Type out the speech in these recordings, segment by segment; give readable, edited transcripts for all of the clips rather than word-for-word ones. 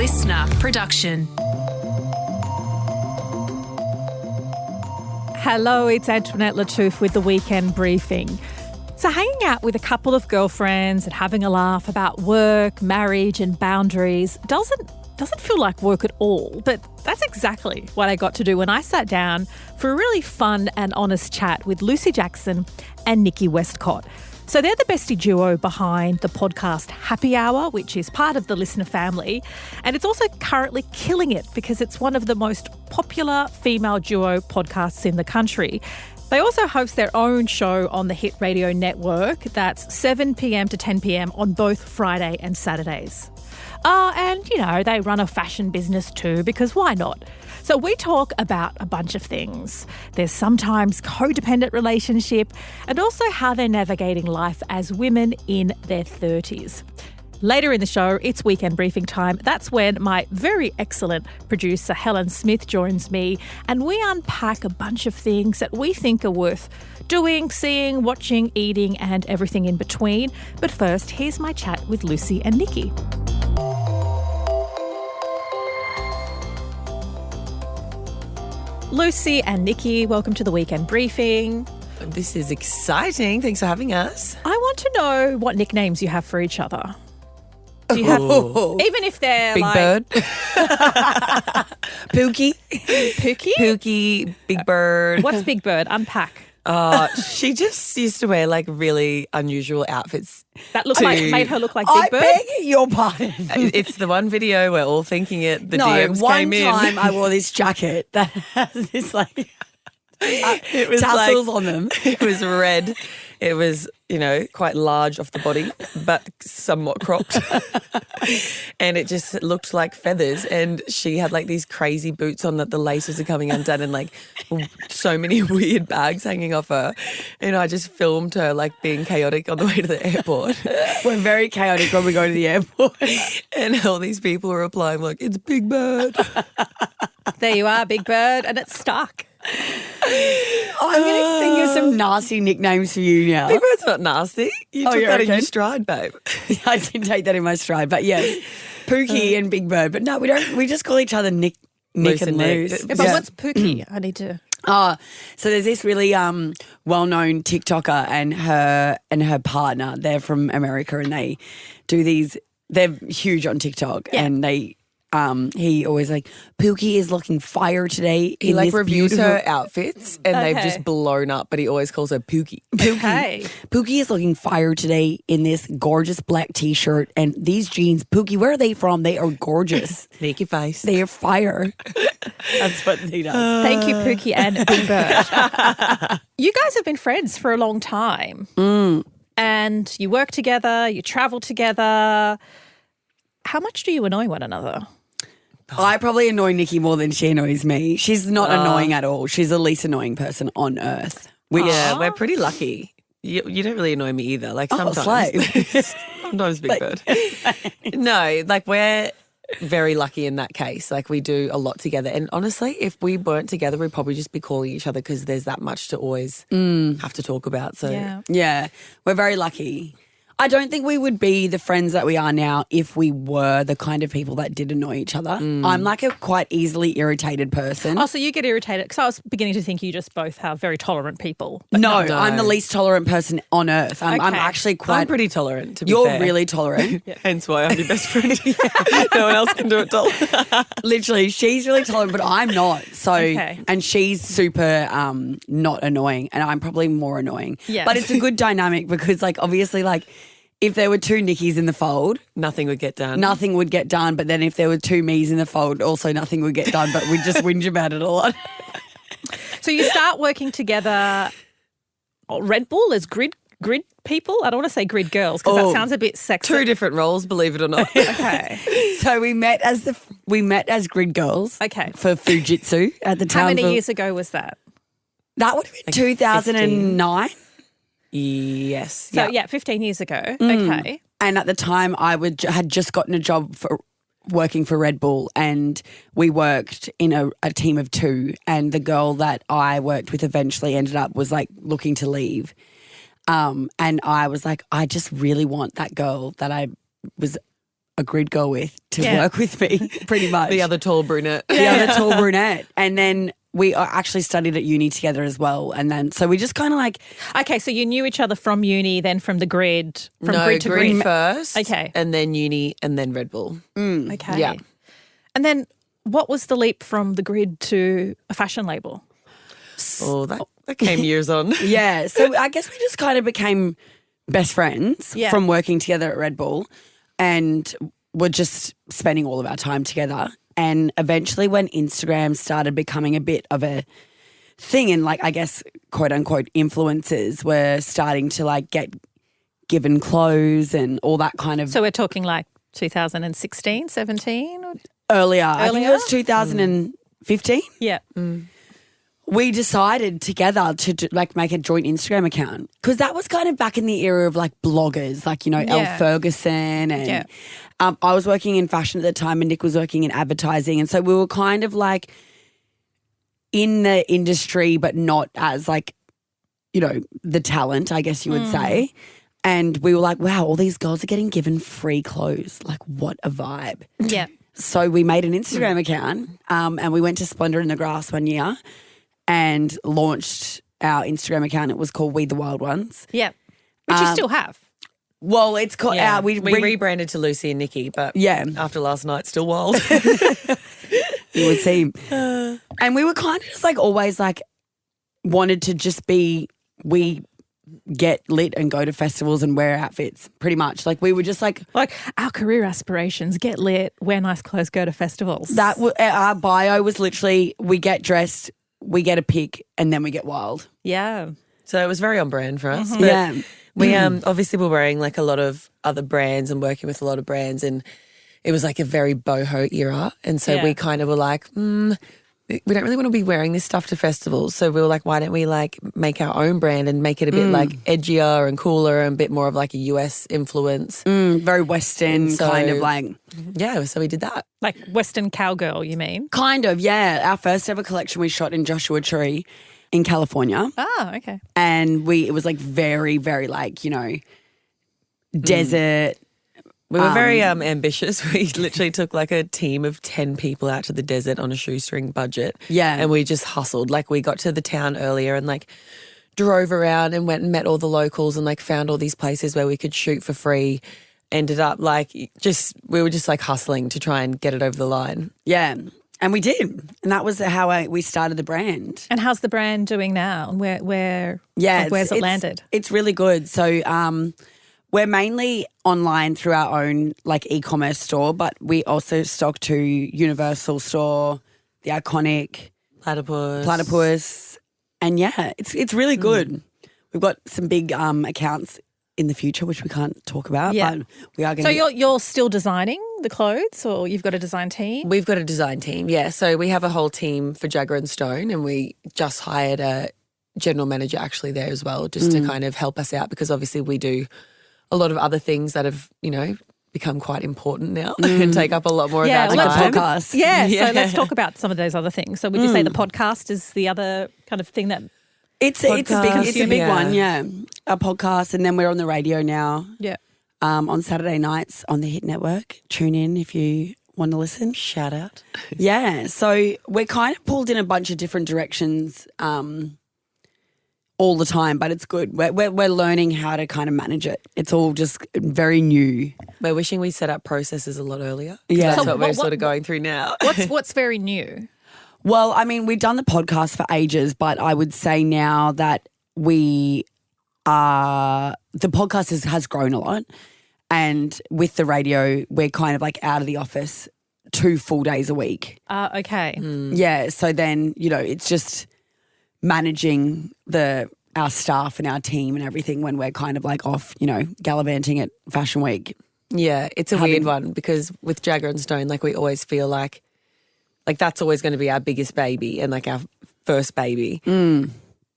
listener production. Hello, it's Antoinette Lattouf with the Weekend Briefing. So hanging out with a couple of girlfriends and having a laugh about work, marriage and boundaries doesn't feel like work at all, but that's exactly what I got to do when I sat down for a really fun and honest chat with Lucy Jackson and Nikki Westcott. So they're the bestie duo behind the podcast Happy Hour, which is part of the listener family. And it's also currently killing it because it's one of the most popular female duo podcasts in the country. They also host their own show on the Hit Radio network. That's 7 p.m. to 10 p.m. on both Friday and Saturdays. And, they run a fashion business too, because why not? So we talk about a bunch of things. There's sometimes codependent relationship and also how they're navigating life as women in their 30s. Later in the show, it's Weekend Briefing time. That's when my very excellent producer, Helen Smith, joins me and we unpack a bunch of things that we think are worth doing, seeing, watching, eating and everything in between. But first, here's my chat with Lucy and Nikki. Lucy and Nikki, welcome to the Weekend Briefing. This is exciting. Thanks for having us. I want to know what nicknames you have for each other. Do you have, even if they're Big Bird. Pookie. Pookie? Pookie, Big Bird. What's Big Bird? Unpack. She just used to wear like really unusual outfits. That made her look like Big Bird? I beg your pardon. It's the one video we're all thinking it. The no, DMs came in. one time I wore this jacket that has this it was tassels on them. It was red. It was, quite large off the body, but somewhat cropped. And it just looked like feathers. And she had like these crazy boots on that the laces are coming undone and like so many weird bags hanging off her. And I just filmed her like being chaotic on the way to the airport. We're very chaotic when we go to the airport. And all these people were replying like, it's Big Bird. There you are, Big Bird, and it's stuck. I'm going to think of some nasty nicknames for you now. Big Bird's not nasty. You took that in your stride, babe. I did take that in my stride, but yes, Pookie and Big Bird. But no, we don't. We just call each other Nick and Lose. Yeah, but what's Pookie? I need to. So there's this really well-known TikToker and her partner. They're from America and they do these. They're huge on TikTok and they. He always like, Pookie is looking fire today. He like reviews her outfits and they've just blown up, but he always calls her Pookie. Pookie is looking fire today in this gorgeous black t-shirt and these jeans. Pookie, where are they from? They are gorgeous. Make your face. They are fire. That's what he does. Thank you, Pookie and Big Bird. You guys have been friends for a long time. And you work together, you travel together. How much do you annoy one another? I probably annoy Nikki more than she annoys me. She's not annoying at all. She's the least annoying person on earth. Yeah, we're pretty lucky. You don't really annoy me either. Like sometimes. Sometimes Big Bird. No, like we're very lucky in that case. Like we do a lot together. And honestly, if we weren't together, we'd probably just be calling each other because there's that much to always have to talk about. So yeah, we're very lucky. I don't think we would be the friends that we are now if we were the kind of people that did annoy each other. I'm like a quite easily irritated person. Oh, so you get irritated? Because I was beginning to think you just both have very tolerant people. No, I'm the least tolerant person on earth. I'm actually quite... I'm pretty tolerant, to be fair. You're really tolerant. Hence why I'm your best friend. No one else can do it, doll. Literally, she's really tolerant, but I'm not. So, and she's super not annoying, and I'm probably more annoying. Yeah. But it's a good dynamic because, like, obviously, like, if there were two Nickies in the fold, nothing would get done. Nothing would get done. But then if there were two me's in the fold, also nothing would get done. But we'd just whinge about it a lot. So you start working together. Red Bull as grid people. I don't want to say grid girls because that sounds a bit sexy. Two different roles, believe it or not. Okay. So we met as grid girls. Okay. For Fujitsu at the time. How many years ago was that? That would have been 2009. Yes. So, 15 years ago. Okay. And at the time, I had just gotten a job for working for Red Bull and we worked in a team of two and the girl that I worked with eventually ended up was like looking to leave. And I was like, I just really want that girl that I was a grid girl with to work with me, pretty much. The other tall brunette. The other tall brunette. And then we actually studied at uni together as well. And then, so we just kind of like. Okay, so you knew each other from uni, then from the grid, from No, grid to grid. first. Okay. And then uni and then Red Bull. Okay. Yeah. And then what was the leap from the grid to a fashion label? Oh, that came years on. Yeah. So I guess we just kind of became best friends from working together at Red Bull, and we're just spending all of our time together. And eventually when Instagram started becoming a bit of a thing and like, I guess, quote unquote, influencers were starting to like get given clothes and all that kind of. So we're talking like 2016, 17? Earlier. I think it was 2015. Yeah. We decided together to like make a joint Instagram account because that was kind of back in the era of like bloggers, like, you know, Elle Ferguson and I was working in fashion at the time and Nick was working in advertising. And so we were kind of like in the industry but not as like, you know, the talent, I guess you would say. And we were like, wow, all these girls are getting given free clothes. Like what a vibe. Yeah. So we made an Instagram account and we went to Splendor in the Grass one year and launched our Instagram account. It was called We the Wild Ones. Yeah. Which you still have. Well, it's called we rebranded to Lucy and Nikki, but after last night, still wild. You would see. And we were kind of just like always like wanted to just be, we get lit and go to festivals and wear outfits pretty much. Like we were just like our career aspirations, get lit, wear nice clothes, go to festivals. That our bio was literally we get dressed, we get a pic and then we get wild. Yeah. So it was very on brand for us. Yeah. We obviously were wearing like a lot of other brands and working with a lot of brands, and it was like a very boho era. And so we kind of were like, we don't really want to be wearing this stuff to festivals. So we were like, why don't we like make our own brand and make it a bit like edgier and cooler and a bit more of like a US influence. Very Western kind of like. Yeah, so we did that. Like Western cowgirl, you mean? Kind of, yeah. Our first ever collection we shot in Joshua Tree in California. Oh, okay. And it was like very, very like, you know, desert. We were very ambitious. We literally took like a team of 10 people out to the desert on a shoestring budget. Yeah. And we just hustled. Like we got to the town earlier and like drove around and went and met all the locals and like found all these places where we could shoot for free. Ended up like we were just like hustling to try and get it over the line. Yeah. And we did. And that was how we started the brand. And how's the brand doing now? And where's it landed? It's really good. So we're mainly online through our own like e-commerce store, but we also stock to Universal Store, the Iconic, Platypus. And yeah, it's really good. We've got some big accounts in the future, which we can't talk about, but we are going to. So you're still designing the clothes, or you've got a design team? We've got a design team, yeah. So we have a whole team for Jagger Stone, and we just hired a general manager actually there as well, just to kind of help us out, because obviously we do a lot of other things that have, you know, become quite important now and take up a lot more of our time. Like the podcast. Yeah, so let's talk about some of those other things. So would you say the podcast is the other kind of thing that it's a big one, yeah. Our podcast, and then we're on the radio now. Yeah. On Saturday nights on the Hit Network. Tune in if you want to listen. Shout out. Yeah, so we're kind of pulled in a bunch of different directions all the time, but it's good. We're learning how to kind of manage it. It's all just very new. We're wishing we set up processes a lot earlier. Yeah. That's what we're sort of going through now. what's very new? Well, I mean, we've done the podcast for ages, but I would say now that the podcast has grown a lot, and with the radio, we're kind of like out of the office 2 full days a week. Okay. Yeah, so then, you know, it's just managing our staff and our team and everything when we're kind of like off, you know, gallivanting at Fashion Week. Yeah, it's a weird one, because with Jagger and Stone, like we always feel like that's always going to be our biggest baby and like our first baby.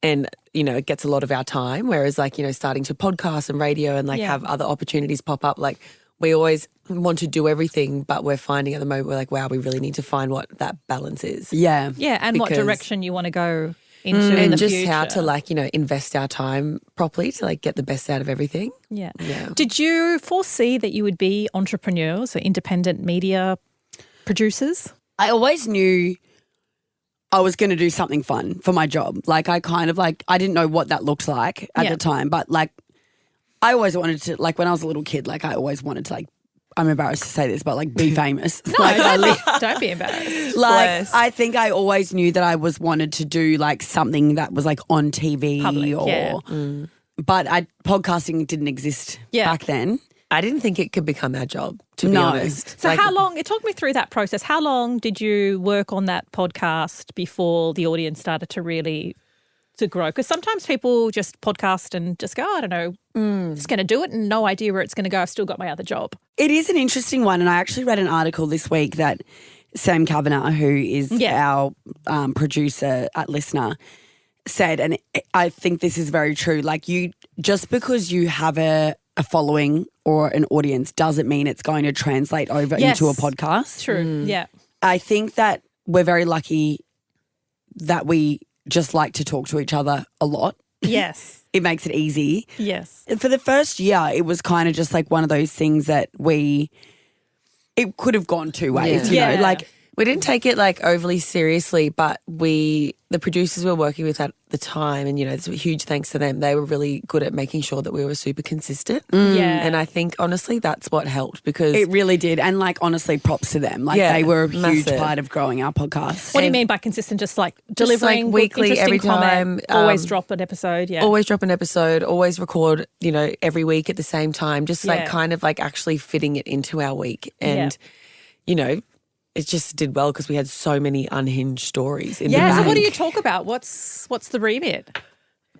And, you know, it gets a lot of our time. Whereas like, you know, starting to podcast and radio and like have other opportunities pop up, like we always want to do everything, but we're finding at the moment we're like, wow, we really need to find what that balance is. Yeah. Yeah, and what direction you want to go into in and the just future. how to like, invest our time properly to like get the best out of everything. Yeah. Yeah. Did you foresee that you would be entrepreneurs or independent media producers? I always knew I was going to do something fun for my job. Like I kind of like, I didn't know what that looked like at the time, but like I always wanted to, like when I was a little kid, like I always wanted to like, I'm embarrassed to say this, but like be famous. No, like, don't be embarrassed. like I think I always knew that I wanted to do like something that was like on TV Public, but podcasting didn't exist back then. I didn't think it could become our job, to be honest. So how long, talk me through that process. How long did you work on that podcast before the audience started to really to grow? Because sometimes people just podcast and just go, I don't know, just going to do it and no idea where it's going to go. I've still got my other job. It is an interesting one. And I actually read an article this week that Sam Kavanagh, who is our producer at Listener, said, and I think this is very true, like you, just because you have a following or an audience doesn't mean it's going to translate over into a podcast. True. Yeah. I think that we're very lucky that we just like to talk to each other a lot. Yes. It makes it easy. Yes. For the first year, it was kind of just like one of those things that it could have gone two ways, you know, like. We didn't take it like overly seriously, but the producers we were working with at the time, and it's a huge thanks to them, they were really good at making sure that we were super consistent. Yeah. And I think honestly that's what helped, because It really did. And like honestly, props to them. Like they were a huge massive. part of growing our podcast. What do you mean by consistent? Just like delivering like weekly, interesting every comment, time, always drop an episode. Yeah. always drop an episode, always record, every week at the same time, just like kind of like actually fitting it into our week. And, it just did well because we had so many unhinged stories in the Yeah. So bank. what do you talk about? What's the remit?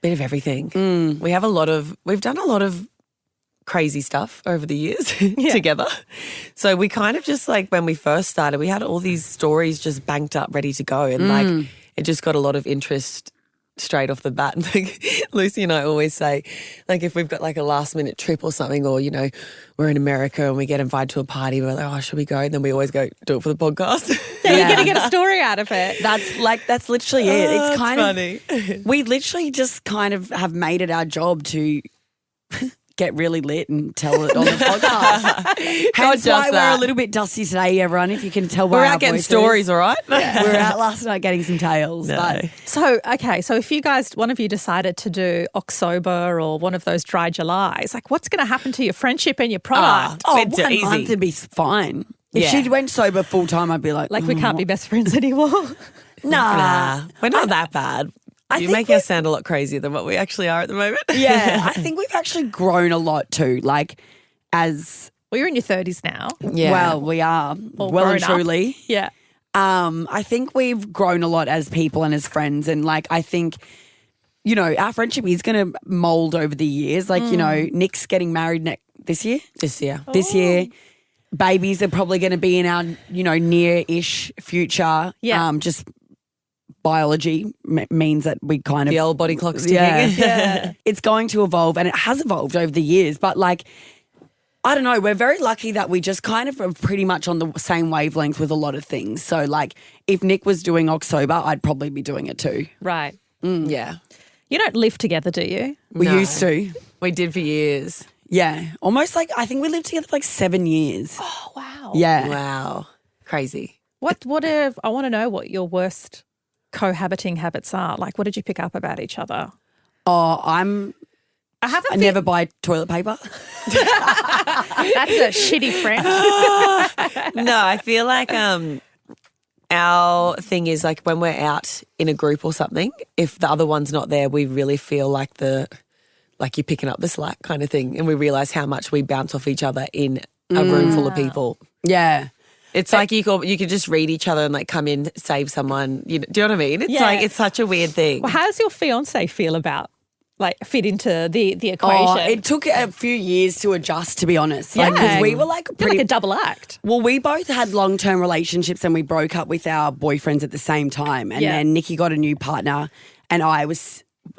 Bit of everything. We've done a lot of crazy stuff over the years together. So we kind of just like when we first started, we had all these stories just banked up, ready to go. And like it just got a lot of interest straight off the bat. And like Lucy and I always say, like if we've got like a last minute trip or something, or we're in America and we get invited to a party, we're like, oh, should we go? And then we always go, do it for the podcast. Yeah, you're going to get a story out of it. That's literally it. It's kind funny. of we literally just kind of have made it our job to get really lit and tell it on the podcast. Hence why we're a little bit dusty today, everyone, if you can tell by We're our out getting voices. stories, all right? Yeah. We were out last night getting some tales. No. But So if you guys, one of you decided to do October or one of those dry Julys, like what's going to happen to your friendship and your product? It's 1 easy. month would be fine. If she went sober full time, I'd be like, Like we can't be best friends anymore. Nah, we're not that bad. You think make us sound a lot crazier than what we actually are at the moment. Yeah, I think we've actually grown a lot too. Like as Well, you're in your 30s now. Yeah. well, we are All well and grown up. truly. Yeah. I think we've grown a lot as people and as friends, and like I think, our friendship is going to mold over the years. Like Nick's getting married this year. This year. This year, babies are probably going to be in our near-ish future. Yeah. Just biology means that we kind of The old body clock's ticking. Yeah. it's going to evolve, and it has evolved over the years. But like, I don't know, we're very lucky that we just kind of are pretty much on the same wavelength with a lot of things. So like, if Nick was doing October, I'd probably be doing it too. Right. Yeah. You don't live together, do you? We No. used to. We did for years. Yeah. Almost like, I think we lived together for like 7 years. Oh, wow. Yeah. Wow. Crazy. I want to know what your worst cohabiting habits are. Like, what did you pick up about each other? Oh, I never buy toilet paper. That's a shitty friend. No, I feel like our thing is like when we're out in a group or something, if the other one's not there, we really feel like you're picking up the slack kind of thing, and we realise how much we bounce off each other in a room full of people. Yeah. It's like you could just read each other and like come in, save someone. Do you know what I mean? It's like it's such a weird thing. Well, how does your fiance feel about fit into the equation? Oh, it took a few years to adjust, to be honest. Like, because we were like They're like a double act. Well, we both had long-term relationships and we broke up with our boyfriends at the same time. And then Nikki got a new partner and I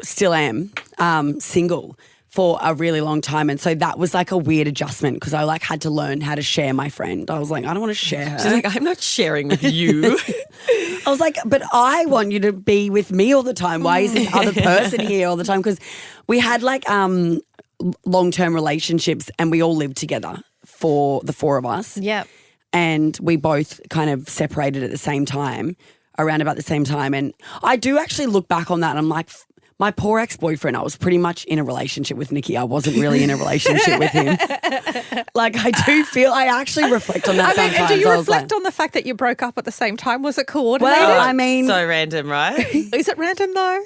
still am single for a really long time. And so that was like a weird adjustment because I like had to learn how to share my friend. I was like, I don't want to share her. She's like, I'm not sharing with you. I was like, but I want you to be with me all the time. Why is this other person here all the time? Because we had like long-term relationships and we all lived together for the four of us. Yep. And we both kind of separated at the same time, around about the same time. And I do actually look back on that and I'm like, my poor ex-boyfriend, I was pretty much in a relationship with Nikki. I wasn't really in a relationship with him. Like I actually reflect on that sometimes. Do you reflect on the fact that you broke up at the same time? Was it coordinated? Well, I mean. So random, right? Is it random though?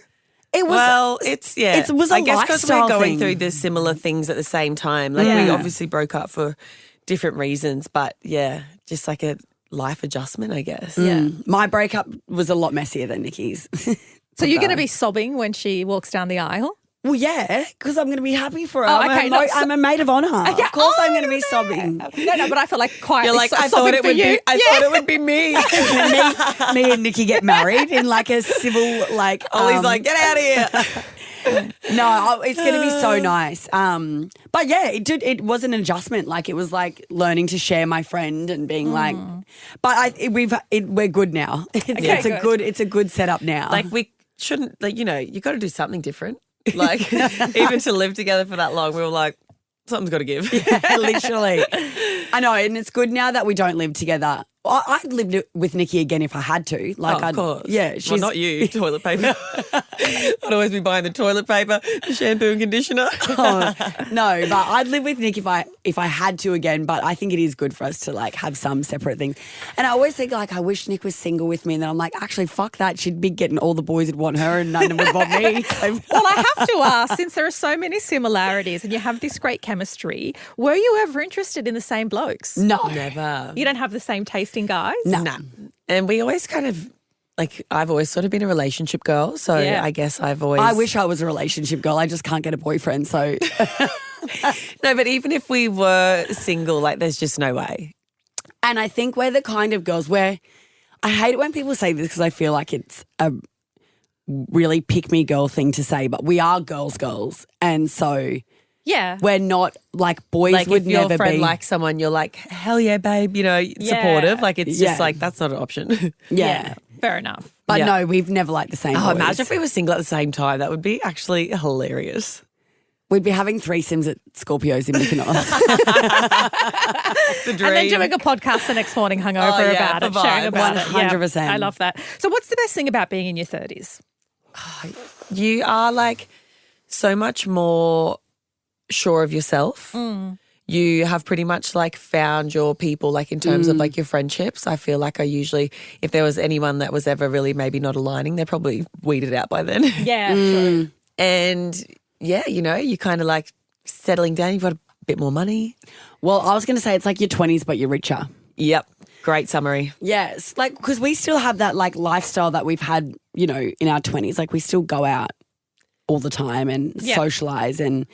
It was. Well, it's, yeah. It was a I guess because we're lifestyle going thing. through the similar things at the same time. Like we obviously broke up for different reasons, but yeah, just like a life adjustment, I guess. Yeah. My breakup was a lot messier than Nikki's. So you're going to be sobbing when she walks down the aisle? Well, yeah, because I'm going to be happy for her. Oh, okay, I'm a maid of honour. Okay. Of course I'm going to be no. sobbing. No, but I feel like quietly You're like, I sobbing thought it for would you. be. I thought it would be me. me and Nikki get married in like a civil like. Ollie's like, get out of here. No, it's going to be so nice. But yeah, it was an adjustment. Like it was like learning to share my friend and being like, but we're good now. It's a good setup now. Like we shouldn't, like, you know, you got to do something different. Like even to live together for that long, we were like, something's got to give. Yeah, literally. I know, and it's good now that we don't live together. I'd live with Nikki again if I had to. Like, of course. Yeah, she's not you, toilet paper. I'd always be buying the toilet paper, the shampoo and conditioner. No, but I'd live with Nick if I had to again. But I think it is good for us to like have some separate things. And I always think like I wish Nick was single with me, and then I'm like, actually, fuck that. She'd be getting all the boys would want her, and none of them would want me. So. Well, I have to ask, since there are so many similarities and you have this great chemistry, were you ever interested in the same blokes? No, Never. You don't have the same tasting guys? No. And we always kind of, like, I've always sort of been a relationship girl. So Yeah. I guess I've always. I wish I was a relationship girl. I just can't get a boyfriend. So No, but even if we were single, like, there's just no way. And I think we're the kind of girls where I hate it when people say this because I feel like it's a really pick-me girl thing to say, but we are girls. And so Yeah. we're not like boys Like, would if your never friend be. likes someone, you're like, hell yeah, babe, you know, supportive. Like, it's just Yeah. like, that's not an option. yeah. Fair enough. But Yeah. no, we've never liked the same Oh, boys. imagine if we were single at the same time. That would be actually hilarious. We'd be having threesomes at Scorpios in Mykonos. The dream. And then doing a podcast the next morning hungover Oh, yeah, about it, for sharing vibes. about it. Yeah, 100%. I love that. So what's the best thing about being in your 30s? You are like so much more sure of yourself. You have pretty much like found your people, like in terms of like your friendships. I feel like I usually, if there was anyone that was ever really maybe not aligning, they're probably weeded out by then. Yeah, true. And yeah, you know, you kind of like settling down. You've got a bit more money. Well, I was going to say it's like your 20s, but you're richer. Yep. Great summary. Yes, like because we still have that like lifestyle that we've had, you know, in our 20s. Like we still go out all the time and socialise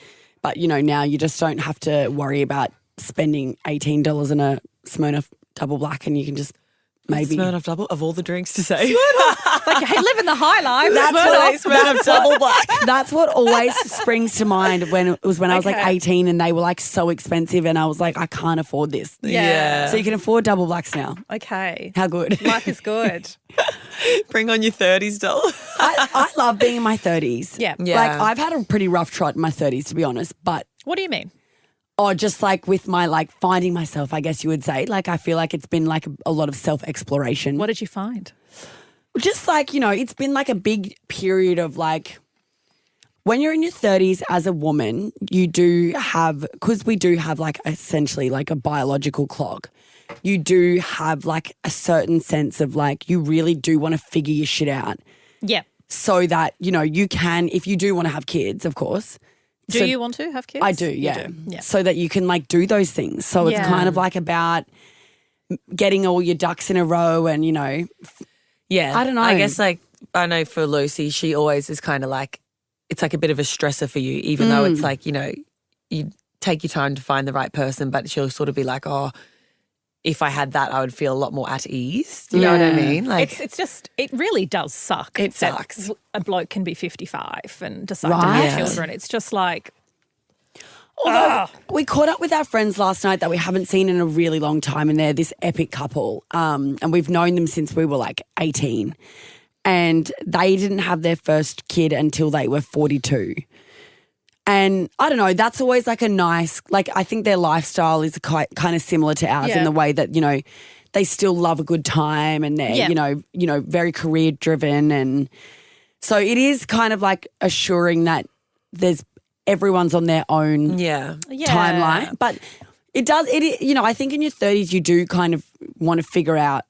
but you know, now you just don't have to worry about spending $18 on a Smirnoff Double Black and you can just maybe Smirnoff Double, of all the drinks to say. Like, hey, living the high life. Smirnoff Double Black. That's what always springs to mind when I was like Okay. 18 and they were like so expensive and I was like, I can't afford this. Yeah. So you can afford Double Blacks now. Okay. How good. Life is good. Bring on your 30s, doll. I love being in my 30s. Yeah. Yeah. Like I've had a pretty rough trot in my 30s, to be honest, but What do you mean? just like with my like finding myself, I guess you would say. Like I feel like it's been like a lot of self-exploration. What did you find? Just like, you know, it's been like a big period of like when you're in your 30s as a woman, you do have, because we do have like essentially like a biological clock, you do have like a certain sense of like you really do want to figure your shit out Yeah. so that, you know, you can, if you do want to have kids, of course. Do So- you want to have kids? I do, You yeah. do. Yeah. So that you can like do those things. So it's Yeah. kind of like about getting all your ducks in a row and, you know, Yeah. I don't know. I guess like, I know for Lucy, she always is kind of like, it's like a bit of a stressor for you, even though it's like, you know, you take your time to find the right person, but she'll sort of be like, oh, if I had that, I would feel a lot more at ease. Do you know what I Yeah. mean? Like, It's just, it really does suck. It that sucks. A bloke can be 55 and decide to Right. have Yeah. children. It's just like, Although we caught up with our friends last night that we haven't seen in a really long time, and they're this epic couple. And we've known them since we were like 18. And they didn't have their first kid until they were 42. And I don't know, that's always like a nice, like I think their lifestyle is quite kind of similar to ours in the way that, you know, they still love a good time and they're, you know, very career driven. And so it is kind of like assuring that everyone's on their own timeline. But you know, I think in your 30s you do kind of want to figure out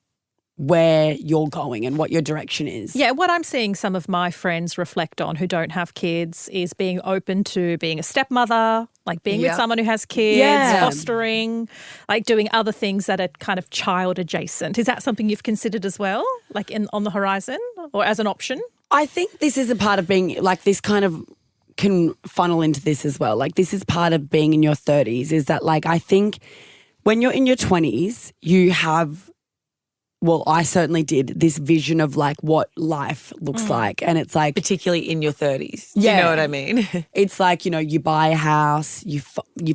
where you're going and what your direction is. Yeah, what I'm seeing some of my friends reflect on who don't have kids is being open to being a stepmother, like being with someone who has kids, fostering, like doing other things that are kind of child adjacent. Is that something you've considered as well, like on the horizon or as an option? I think this is a part of being like this kind of can funnel into this as well. Like this is part of being in your 30s is that like I think when you're in your 20s you have, well, I certainly did, this vision of like what life looks like. And it's like, particularly in your 30s. Do you know what I mean? It's like, you know, you buy a house, you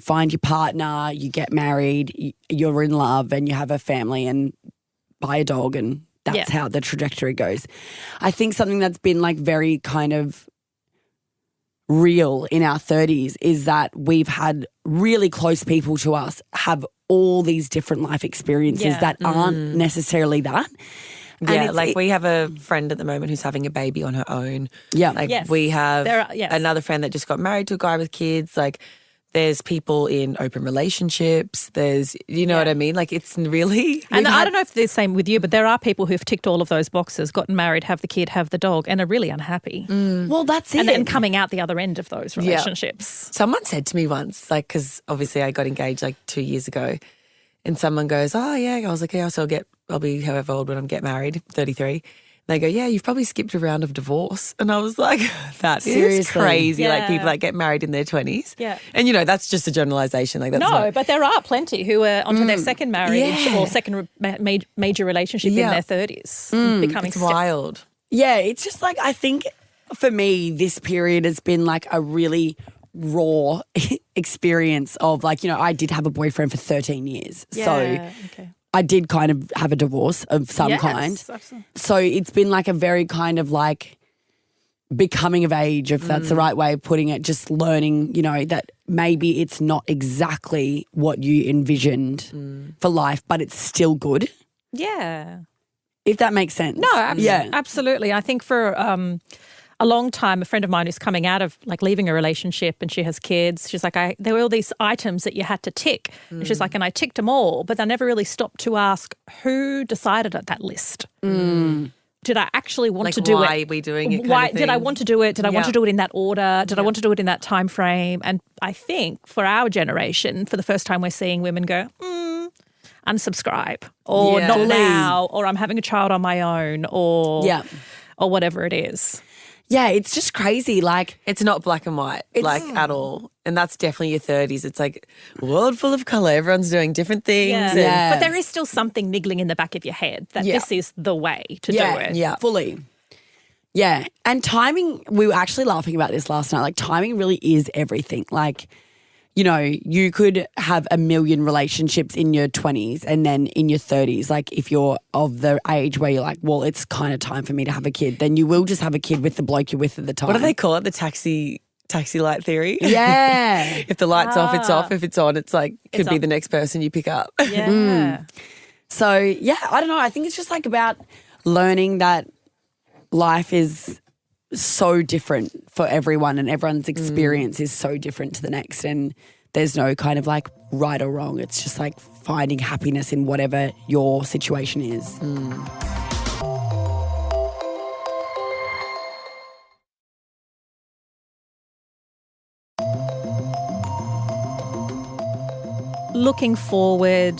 find your partner, you get married, you're in love and you have a family and buy a dog, and that's how the trajectory goes. I think something that's been like very kind of real in our 30s is that we've had really close people to us have all these different life experiences that aren't necessarily that. Yeah, like we have a friend at the moment who's having a baby on her own. Yeah. Like we have another friend that just got married to a guy with kids. Like there's people in open relationships. There's, you know what I mean? Like it's really... And I don't know if they're the same with you, but there are people who've ticked all of those boxes, gotten married, have the kid, have the dog, and are really unhappy. Well, that's it. And then coming out the other end of those relationships. Someone said to me once, like, because obviously I got engaged like 2 years ago, and someone goes, oh, yeah. I was like, yeah, so I'll be however old when I get married, 33. They go, yeah, you've probably skipped a round of divorce. And I was like, that is crazy. Like people that get married in their 20s. Yeah. And, you know, that's just a generalisation. Like but there are plenty who are onto their second marriage or second major relationship in their 30s. Becoming it's wild. Yeah, it's just like I think for me this period has been like a really raw experience of like, you know, I did have a boyfriend for 13 years. I did kind of have a divorce of some kind. Absolutely. So it's been like a very kind of like becoming of age, if that's the right way of putting it, just learning, you know, that maybe it's not exactly what you envisioned for life, but it's still good. Yeah. If that makes sense. No, absolutely. I think for a long time, a friend of mine who's coming out of like leaving a relationship and she has kids, she's like, there were all these items that you had to tick. And she's like, and I ticked them all, but I never really stopped to ask who decided at that list. Did I actually want to do it? Why are we doing it? Why did I want to do it? Did I want to do it in that order? Did I want to do it in that time frame? And I think for our generation, for the first time we're seeing women go, unsubscribe or not now, or I'm having a child on my own or whatever it is. Yeah, it's just crazy. Like it's not black and white, like at all. And that's definitely your 30s. It's like a world full of colour. Everyone's doing different things. But there is still something niggling in the back of your head that this is the way to do it. Yeah, fully. Yeah. And timing, we were actually laughing about this last night. Like timing really is everything. Like, you know, you could have a million relationships in your 20s and then in your 30s, like if you're of the age where you're like, well, it's kind of time for me to have a kid, then you will just have a kid with the bloke you're with at the time. What do they call it? The taxi light theory? Yeah. If the light's off, it's off. If it's on, it's like could be the next person you pick up. Yeah. So, yeah, I don't know. I think it's just like about learning that life is so different for everyone and everyone's experience is so different to the next, and there's no kind of like right or wrong. It's just like finding happiness in whatever your situation is. Looking forward,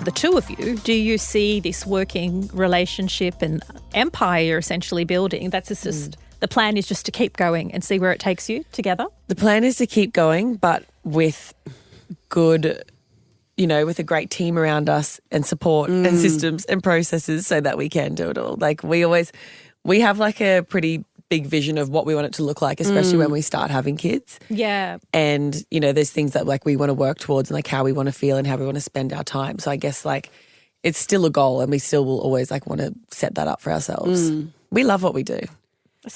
the two of you, do you see this working relationship and empire you're essentially building? That's just the plan is just to keep going and see where it takes you together? The plan is to keep going, but with good, you know, with a great team around us and support and systems and processes so that we can do it all. Like we have like a pretty big vision of what we want it to look like, especially when we start having kids. Yeah. And, you know, there's things that like we want to work towards and like how we want to feel and how we want to spend our time. So I guess like it's still a goal and we still will always like want to set that up for ourselves. We love what we do.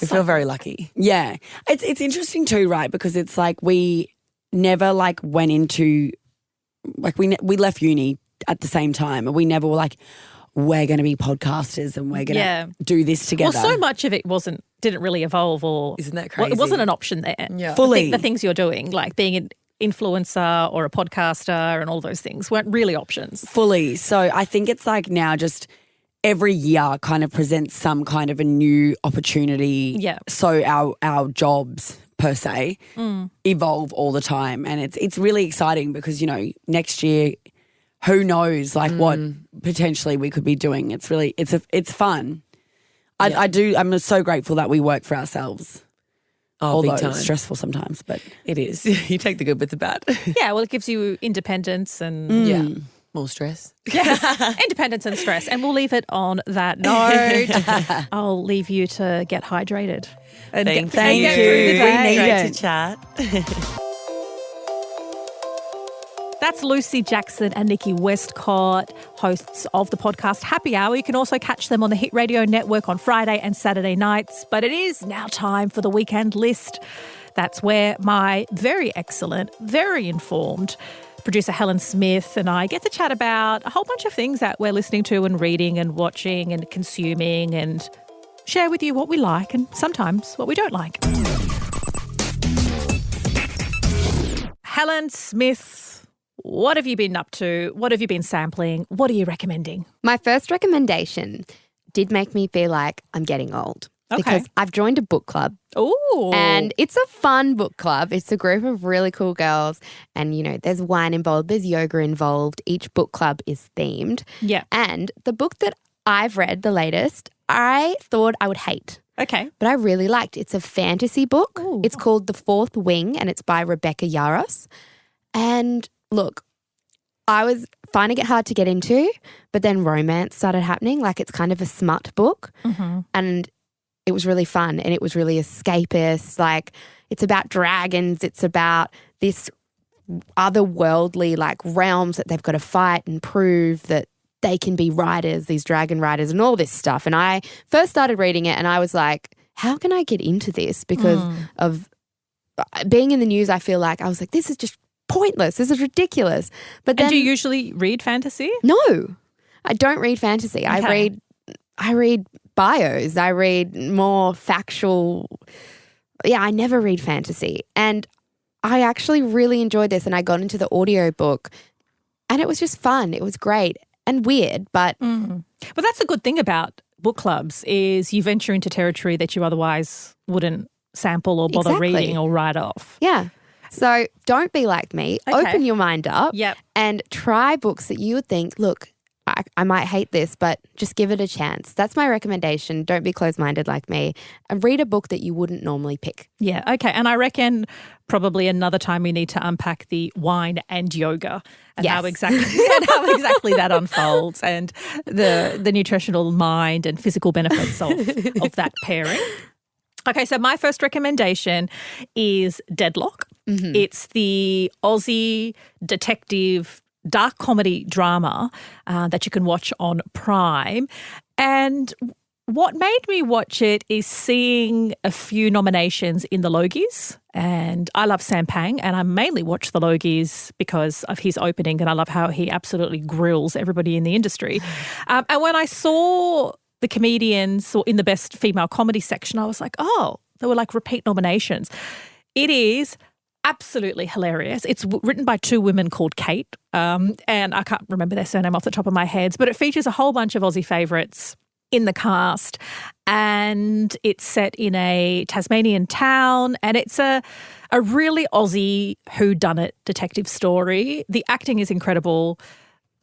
We feel very lucky. Yeah. It's interesting too, right? Because it's like we never like went into, like we left uni at the same time and we never were like, we're going to be podcasters and we're going to do this together. Well, so much of it didn't really evolve or... Isn't that crazy? Well, it wasn't an option there. Yeah. Fully. The things you're doing, like being an influencer or a podcaster and all those things weren't really options. Fully. So I think it's like now just every year kind of presents some kind of a new opportunity. Yeah. So our jobs per se evolve all the time. And it's really exciting because, you know, next year, who knows like what potentially we could be doing. It's really, it's fun. I'm so grateful that we work for ourselves. Oh, big Although time. it's stressful sometimes, but It is. You take the good with the bad. Yeah, well, it gives you independence and... Yeah. More stress. Yes, independence and stress. And we'll leave it on that note. I'll leave you to get hydrated. And Thank get through the you. day. We need Great it. to chat. That's Lucy Jackson and Nikki Westcott, hosts of the podcast Happy Hour. You can also catch them on the Hit Radio Network on Friday and Saturday nights. But it is now time for the weekend list. That's where my very excellent, very informed producer Helen Smith and I get to chat about a whole bunch of things that we're listening to and reading and watching and consuming and share with you what we like and sometimes what we don't like. Helen Smith, what have you been up to? What have you been sampling? What are you recommending? My first recommendation did make me feel like I'm getting old. Okay. Because I've joined a book club. Ooh. And it's a fun book club. It's a group of really cool girls. And, you know, there's wine involved, there's yoga involved. Each book club is themed. Yeah. And the book that I've read, the latest, I thought I would hate. Okay. But I really liked. It's a fantasy book. Ooh. It's called The Fourth Wing and it's by Rebecca Yarros. And look, I was finding it hard to get into, but then romance started happening. Like it's kind of a smut book. Mm-hmm. And it was really fun and it was really escapist. Like it's about dragons. It's about this otherworldly like realms that they've got to fight and prove that they can be riders, these dragon riders and all this stuff. And I first started reading it and I was like, how can I get into this? Because of being in the news, I feel like I was like, this is just pointless. This is ridiculous. But then And do you usually read fantasy? no, I don't read fantasy. Okay. I read bios. I read more factual. Yeah, I never read fantasy. And I actually really enjoyed this and I got into the audiobook and it was just fun. It was great and weird, but But that's a good thing about book clubs is you venture into territory that you otherwise wouldn't sample or bother Exactly. reading or write off. yeah. So don't be like me. Okay. Open your mind up Yep. and try books that you would think, look, I might hate this, but just give it a chance. That's my recommendation. Don't be closed-minded like me and read a book that you wouldn't normally pick. Yeah, okay. And I reckon probably another time we need to unpack the wine and yoga and how Yes. exactly that unfolds and the nutritional mind and physical benefits of that pairing. Okay, so my first recommendation is Deadlock. It's the Aussie detective dark comedy drama that you can watch on Prime. And what made me watch it is seeing a few nominations in the Logies. And I love Sam Pang, and I mainly watch the Logies because of his opening, and I love how he absolutely grills everybody in the industry. And when I saw the comedians or in the best female comedy section, I was like, oh, there were like repeat nominations. It is absolutely hilarious. It's written by two women called Kate, and I can't remember their surname off the top of my head, but it features a whole bunch of Aussie favourites in the cast, and it's set in a Tasmanian town, and it's a really Aussie whodunit detective story. The acting is incredible.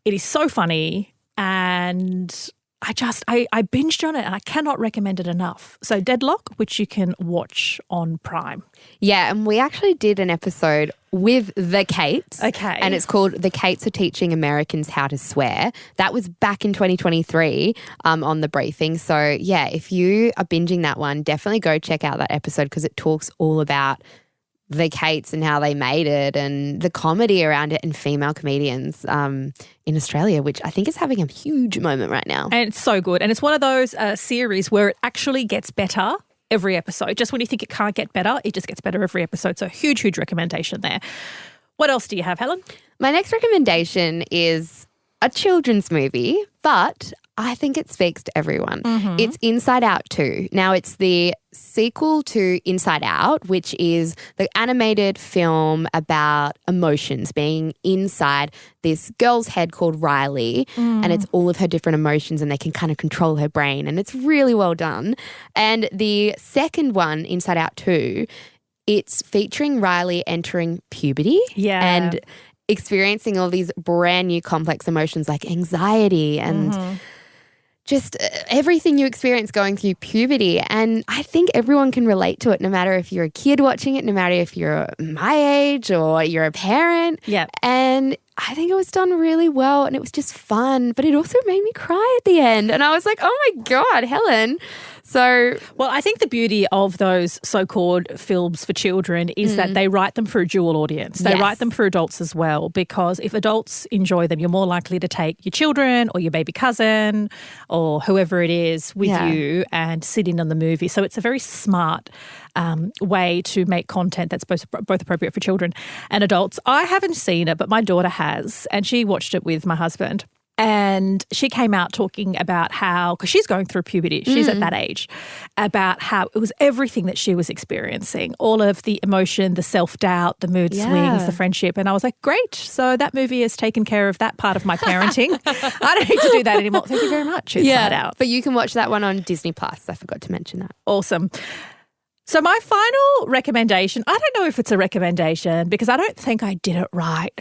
It is so funny, and I binged on it and I cannot recommend it enough. So Deadlock, which you can watch on Prime. Yeah, and we actually did an episode with the Kates. Okay. And it's called The Kates Are Teaching Americans How to Swear. That was back in 2023 on The Briefing. So, yeah, if you are binging that one, definitely go check out that episode because it talks all about the Kates and how they made it and the comedy around it and female comedians in Australia, which I think is having a huge moment right now. And it's so good. And it's one of those series where it actually gets better every episode. Just when you think it can't get better, it just gets better every episode. So huge, huge recommendation there. What else do you have, Helen? My next recommendation is a children's movie, but I think it speaks to everyone. It's Inside Out 2. Now, it's the sequel to Inside Out, which is the animated film about emotions being inside this girl's head called Riley, and it's all of her different emotions and they can kind of control her brain, and it's really well done. And the second one, Inside Out 2, it's featuring Riley entering puberty and experiencing all these brand new complex emotions like anxiety and just everything you experience going through puberty. And I think everyone can relate to it, no matter if you're a kid watching it, no matter if you're my age or you're a parent. Yeah. And I think it was done really well and it was just fun, but it also made me cry at the end. And I was like, oh my God, Helen. So, well, I think the beauty of those so-called films for children is that they write them for a dual audience. They write them for adults as well, because if adults enjoy them, you're more likely to take your children or your baby cousin or whoever it is with you and sit in on the movie. So it's a very smart way to make content that's both appropriate for children and adults. I haven't seen it, but my daughter has, and she watched it with my husband. And she came out talking about how, because she's going through puberty, she's at that age, about how it was everything that she was experiencing, all of the emotion, the self-doubt, the mood swings, the friendship. And I was like, great. So that movie has taken care of that part of my parenting. I don't need to do that anymore. Thank you very much. Inside Out. But you can watch that one on Disney Plus. I forgot to mention that. Awesome. So my final recommendation, I don't know if it's a recommendation because I don't think I did it right.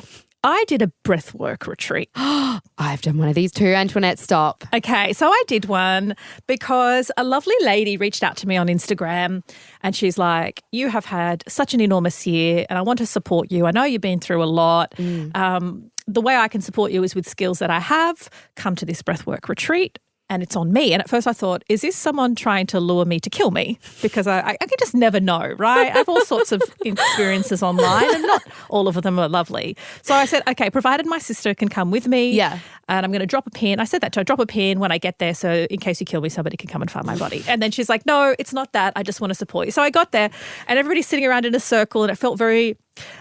I did a breathwork retreat. I've done one of these too, Antoinette, stop. Okay, so I did one because a lovely lady reached out to me on Instagram and she's like, you have had such an enormous year and I want to support you. I know you've been through a lot. The way I can support you is with skills that I have. Come to this breathwork retreat. And it's on me. And at first I thought, is this someone trying to lure me to kill me? Because I can just never know, right? I have all sorts of experiences online and not all of them are lovely. So I said, okay, provided my sister can come with me and I'm going to drop a pin. I said that to her, drop a pin when I get there so in case you kill me, somebody can come and find my body. And then she's like, no, it's not that. I just want to support you. So I got there and everybody's sitting around in a circle and it felt very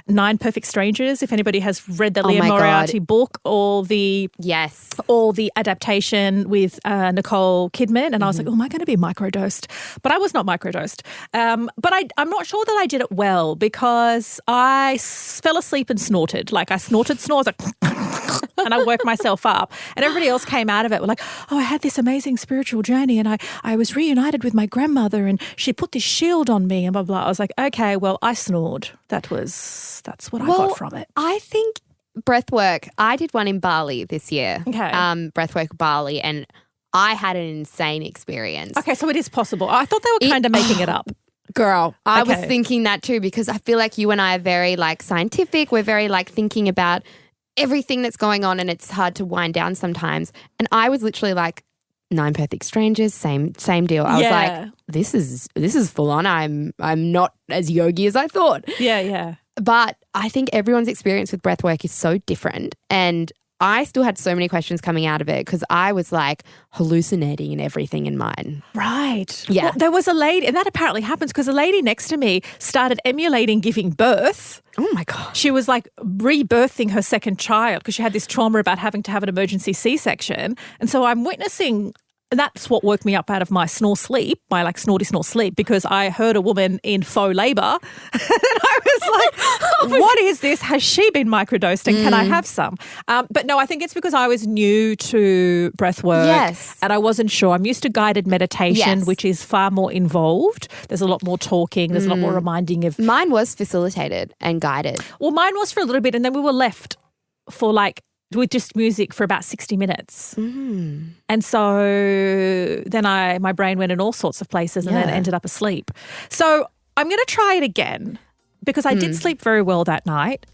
9 Perfect Strangers, if anybody has read the Liam Moriarty book, or the adaptation with Nicole Kidman. And I was like, oh, am I going to be microdosed? But I was not microdosed. But I'm not sure that I did it well because I fell asleep and snorted. Like I snorted, snores, like and I woke myself up. And everybody else came out of it. We're like, oh, I had this amazing spiritual journey and I was reunited with my grandmother and she put this shield on me and blah, blah. I was like, okay, well, I snored. That's what I got from it. I think breathwork, I did one in Bali this year. Okay. Breathwork Bali, and I had an insane experience. Okay, so it is possible. I thought they were kind of making it up. Girl, I was thinking that too because I feel like you and I are very like scientific. We're very like thinking about everything that's going on and it's hard to wind down sometimes. And I was literally like, 9 Perfect Strangers, same deal. I was like, this is full on. I'm not as yogi as I thought. Yeah. But I think everyone's experience with breathwork is so different. And I still had so many questions coming out of it because I was like hallucinating and everything in mine. Right. Yeah. Well, there was a lady, and that apparently happens because a lady next to me started emulating giving birth. Oh my God. She was like rebirthing her second child because she had this trauma about having to have an emergency C-section. And so I'm witnessing, and that's what woke me up out of my snore sleep, my like snorty snore sleep, because I heard a woman in faux labour and I was like, what is this? Has she been microdosed and can I have some? But no, I think it's because I was new to breathwork. Yes. And I wasn't sure. I'm used to guided meditation, which is far more involved. There's a lot more talking. There's a lot more reminding of. Mine was facilitated and guided. Well, mine was for a little bit and then we were left for like with just music for about 60 minutes. Mm. And so then my brain went in all sorts of places and then Yeah. ended up asleep. So I'm going to try it again because I did sleep very well that night,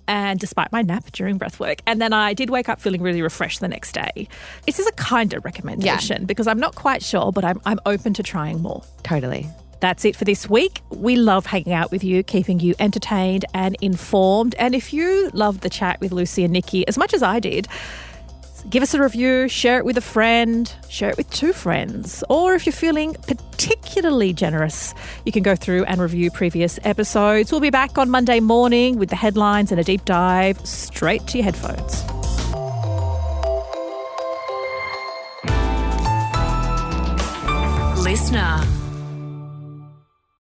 and despite my nap during breathwork. And then I did wake up feeling really refreshed the next day. This is a kind of recommendation because I'm not quite sure, but I'm open to trying more. Totally. That's it for this week. We love hanging out with you, keeping you entertained and informed. And if you loved the chat with Lucy and Nikki as much as I did, give us a review, share it with a friend, share it with 2 friends. Or if you're feeling particularly generous, you can go through and review previous episodes. We'll be back on Monday morning with the headlines and a deep dive straight to your headphones. Listener.